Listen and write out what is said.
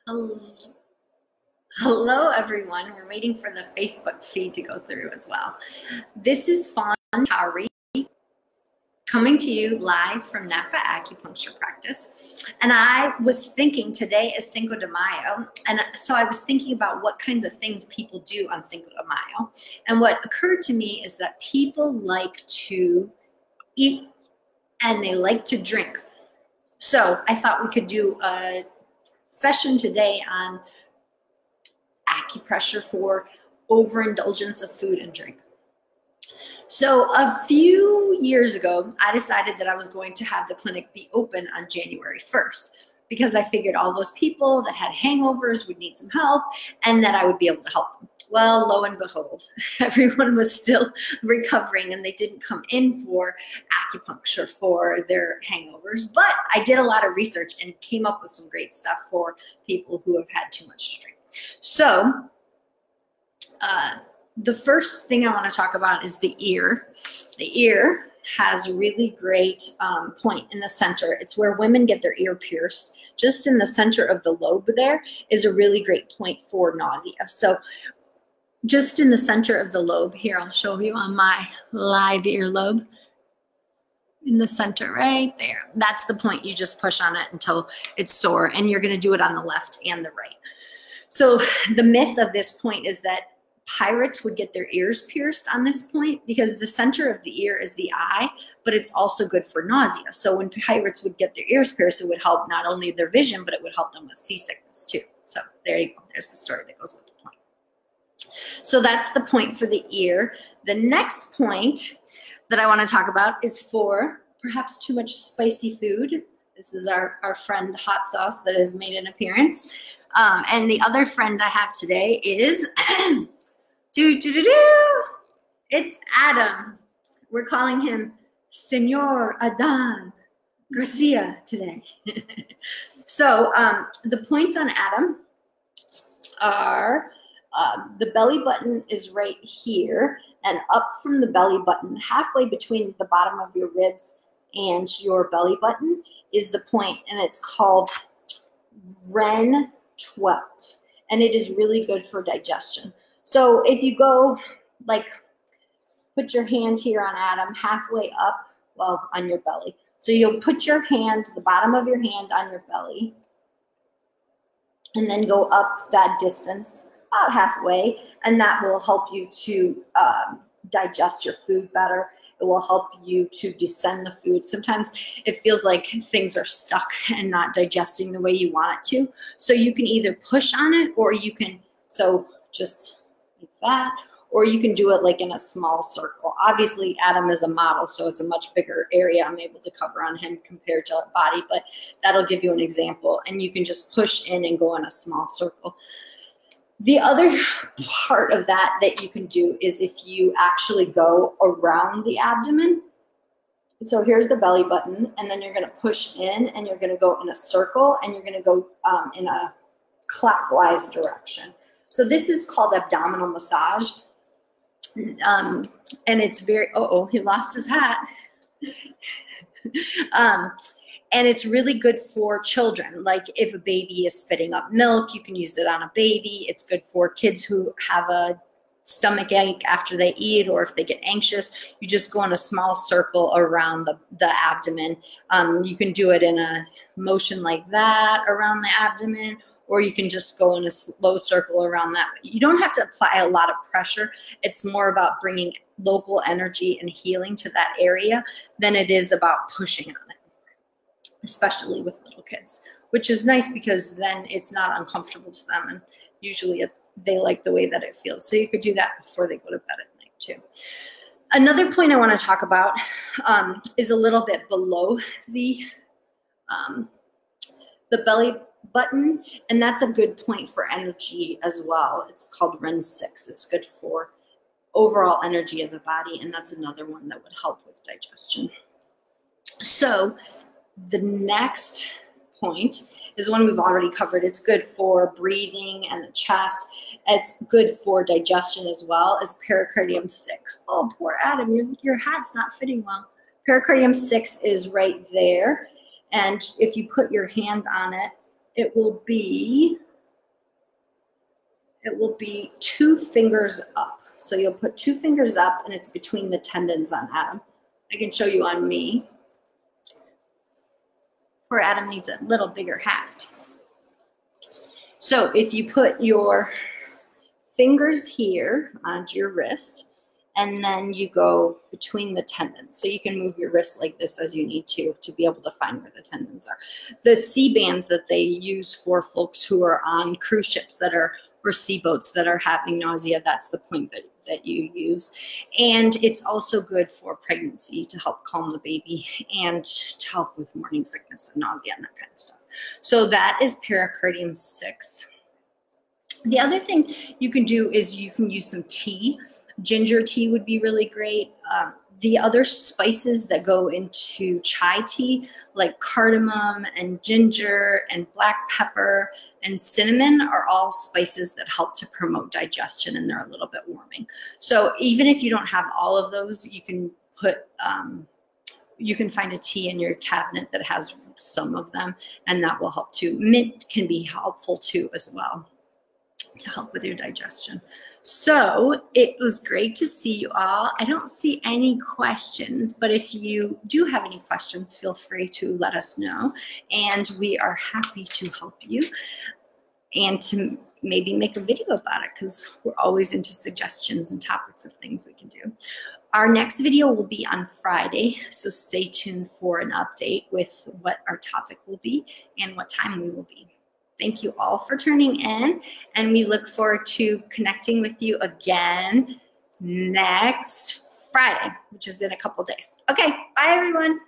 Hel- Hello, everyone. We're waiting for the Facebook feed to go through as well. This is Fawn Tauri coming to you live from Napa Acupuncture Practice. And I was thinking today is Cinco de Mayo. And so I was thinking about what kinds of things people do on Cinco de Mayo. And what occurred to me is that people like to eat and they like to drink. So I thought we could do a session today on acupressure for overindulgence of food and drink. So a few years ago, I decided that I was going to have the clinic be open on January 1st because I figured all those people that had hangovers would need some help and that I would be able to help them. Well, lo and behold, everyone was still recovering and they didn't come in for acupuncture for their hangovers. But I did a lot of research and came up with some great stuff for people who have had too much to drink. So the first thing I want to talk about is the ear. The ear has a really great point in the center. It's where women get their ear pierced. Just in the center of the lobe there is a really great point for nausea. So just in the center of the lobe, here I'll show you on my live earlobe. In the center right there. That's the point. You just push on it until it's sore, and you're going to do it on the left and the right. So the myth of this point is that pirates would get their ears pierced on this point because the center of the ear is the eye, but it's also good for nausea. So when pirates would get their ears pierced, it would help not only their vision, but it would help them with seasickness too. So there you go. There's the story that goes with the point. So that's the point for the ear. The next point that I want to talk about is for perhaps too much spicy food. This is our friend Hot Sauce that has made an appearance. And the other friend I have today is, it's Adam. We're calling him Senor Adan Garcia today. So the points on Adam are the belly button is right here, and up from the belly button, halfway between the bottom of your ribs and your belly button is the point, and it's called Ren 12, and it is really good for digestion. So if you go, like, put your hand here on Adam, halfway up, well, on your belly. So you'll put your hand, the bottom of your hand on your belly, and then go up that distance, about halfway, and that will help you to digest your food better. It will help you to descend the food. Sometimes it feels like things are stuck and not digesting the way you want it to. So you can either push on it, or you can, so just like that, or you can do it like in a small circle. Obviously, Adam is a model, so it's a much bigger area I'm able to cover on him compared to a body, but that'll give you an example. And you can just push in and go in a small circle. The other part of that you can do is if you actually go around the abdomen. So here's the belly button, and then you're going to push in, and you're going to go in a circle, and you're going to go in a clockwise direction. So this is called abdominal massage. And it's very, he lost his hat. And it's really good for children. Like if a baby is spitting up milk, you can use it on a baby. It's good for kids who have a stomach ache after they eat, or if they get anxious, you just go in a small circle around the abdomen. You can do it in a motion like that around the abdomen, or you can just go in a slow circle around that. You don't have to apply a lot of pressure. It's more about bringing local energy and healing to that area than it is about pushing on it, especially with little kids, which is nice because then it's not uncomfortable to them, and usually they like the way that it feels. So you could do that before they go to bed at night too. Another point I want to talk about is a little bit below the belly button, and that's a good point for energy as well. It's called Ren 6. It's good for overall energy of the body, and that's another one that would help with digestion. So the next point is one we've already covered. It's good for breathing and the chest. It's good for digestion as well as pericardium 6. Oh, poor Adam, your hat's not fitting well. Pericardium 6 is right there. And if you put your hand on it, it will be it will be 2 fingers up. So you'll put 2 fingers up and it's between the tendons on Adam. I can show you on me. Poor Adam needs a little bigger hat. So if you put your fingers here onto your wrist, and then you go between the tendons. So you can move your wrist like this as you need to be able to find where the tendons are. The C-bands that they use for folks who are on cruise ships or sea boats that are having nausea, that's the point that you use. And it's also good for pregnancy to help calm the baby and to help with morning sickness and nausea and that kind of stuff. So that is pericardium 6. The other thing you can do is you can use some tea. Ginger tea would be really great. The other spices that go into chai tea, like cardamom and ginger and black pepper and cinnamon, are all spices that help to promote digestion, and they're a little bit warming. So even if you don't have all of those, you can put, you can find a tea in your cabinet that has some of them, and that will help too. Mint can be helpful too as well to help with your digestion. So it was great to see you all. I don't see any questions, but if you do have any questions, feel free to let us know, and we are happy to help you and to maybe make a video about it, because we're always into suggestions and topics of things we can do. Our next video will be on Friday, so stay tuned for an update with what our topic will be and what time we will be. Thank you all for tuning in, and we look forward to connecting with you again next Friday, which is in a couple days. Okay, bye everyone.